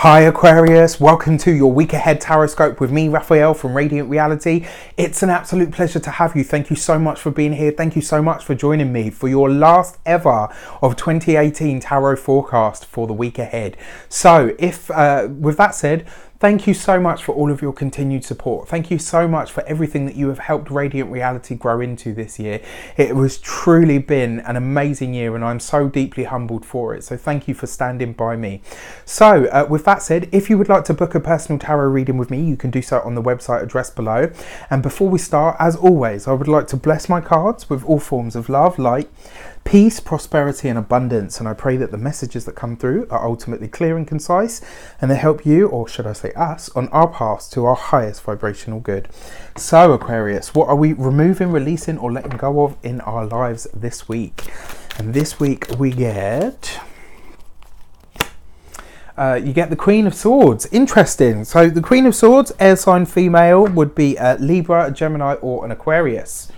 Hi Aquarius, welcome to your week ahead taroscope with me, Raphael from Reydiant Reality. It's an absolute pleasure to have you. Thank you so much for being here. Thank you so much for joining me for your last ever of 2018 tarot forecast for the week ahead. So with that said, thank you so much for all of your continued support. Thank you so much for everything that you have helped Reydiant Reality grow into this year. It has truly been an amazing year and I'm so deeply humbled for it. So thank you for standing by me. So with that said, if you would like to book a personal tarot reading with me, you can do so on the website address below. And before we start, as always, I would like to bless my cards with all forms of love, light, peace, prosperity and abundance, and I pray that the messages that come through are ultimately clear and concise and they help you, or should I say us, on our path to our highest vibrational good. So Aquarius, what are we removing, releasing or letting go of in our lives this week? And this week we get you get the Queen of Swords. Interesting. So the Queen of Swords, air sign female, would be a Libra, a Gemini or an Aquarius.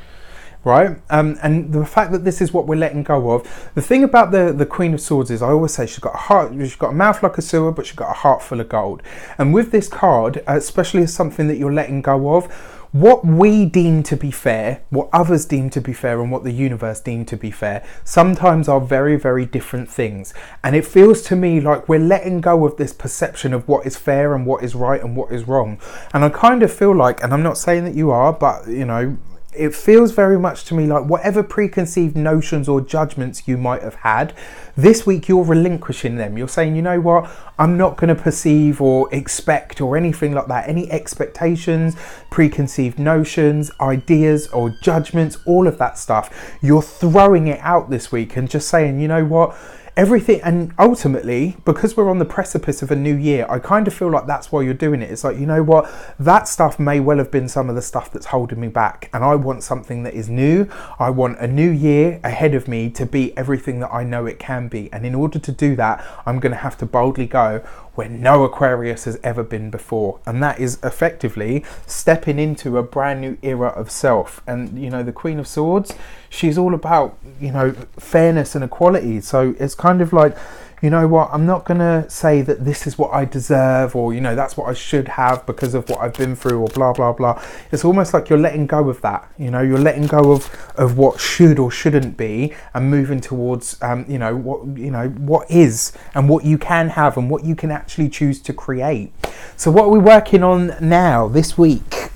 Right, and the fact that this is what we're letting go of. The thing about the Queen of Swords is, I always say she's got a heart, she's got a mouth like a sewer, but she's got a heart full of gold. And with this card, especially as something that you're letting go of, what we deem to be fair, what others deem to be fair, and what the universe deem to be fair, sometimes are very, very different things. And it feels to me like we're letting go of this perception of what is fair and what is right and what is wrong. And I kind of feel like, and I'm not saying that you are, but you know, it feels very much to me like whatever preconceived notions or judgments you might have had, this week you're relinquishing them. You're saying, you know what, I'm not going to perceive or expect or anything like that. Any expectations, preconceived notions, ideas or judgments, all of that stuff, you're throwing it out this week and just saying, you know what, everything. And ultimately, because we're on the precipice of a new year, I kind of feel like that's why you're doing it. It's like, you know what, that stuff may well have been some of the stuff that's holding me back, and I want something that is new. I want a new year ahead of me to be everything that I know it can be, and in order to do that, I'm going to have to boldly go where no Aquarius has ever been before, and that is effectively stepping into a brand new era of self. And you know, the Queen of Swords, she's all about, you know, fairness and equality. So it's kind of like, you know what, I'm not gonna say that this is what I deserve, or you know, that's what I should have because of what I've been through, or blah blah blah. It's almost like you're letting go of that. You know, you're letting go of what should or shouldn't be and moving towards what is and what you can have and what you can actually choose to create. So what are we working on now this week?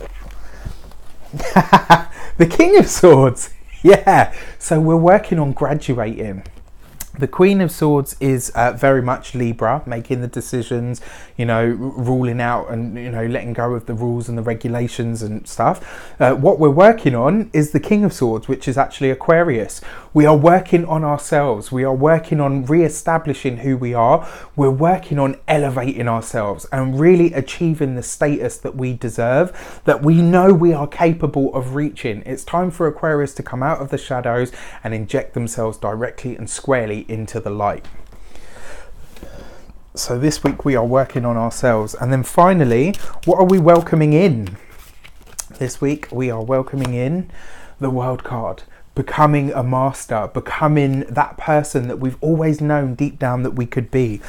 The King of Swords. Yeah, so we're working on graduating. The Queen of Swords is very much Libra, making the decisions, you know, ruling out and, you know, letting go of the rules and the regulations and stuff. What we're working on is the King of Swords, which is actually Aquarius. We are working on ourselves. We are working on re-establishing who we are. We're working on elevating ourselves and really achieving the status that we deserve, that we know we are capable of reaching. It's time for Aquarius to come out of the shadows and inject themselves directly and squarely into the light. So this week we are working on ourselves. And then finally, what are we welcoming in? This week we are welcoming in the World card. Becoming a master, becoming that person that we've always known deep down that we could be,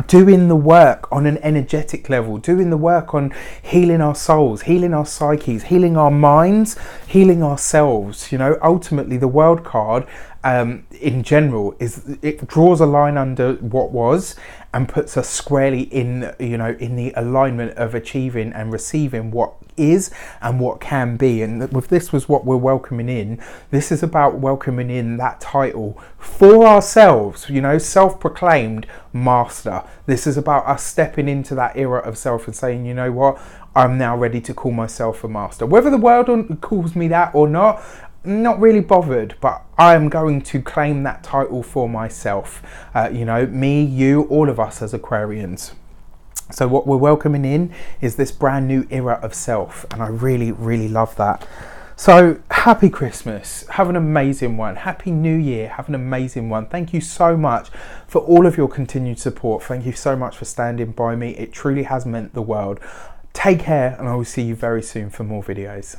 doing the work on an energetic level, doing the work on healing our souls, healing our psyches, healing our minds, healing ourselves. You know, ultimately the World card in general it draws a line under what was and puts us squarely in, you know, in the alignment of achieving and receiving what is and what can be. And with this was what we're welcoming in. This is about welcoming in that title for ourselves, you know, self-proclaimed master. This is about us stepping into that era of self and saying, you know what, I'm now ready to call myself a master. Whether the world calls me that or not really bothered, but I am going to claim that title for myself. You know, me, you, all of us as Aquarians. So what we're welcoming in is this brand new era of self, and I really, really love that. So happy Christmas, have an amazing one. Happy New Year, have an amazing one. Thank you so much for all of your continued support. Thank you so much for standing by me. It truly has meant the world. Take care, and I will see you very soon for more videos.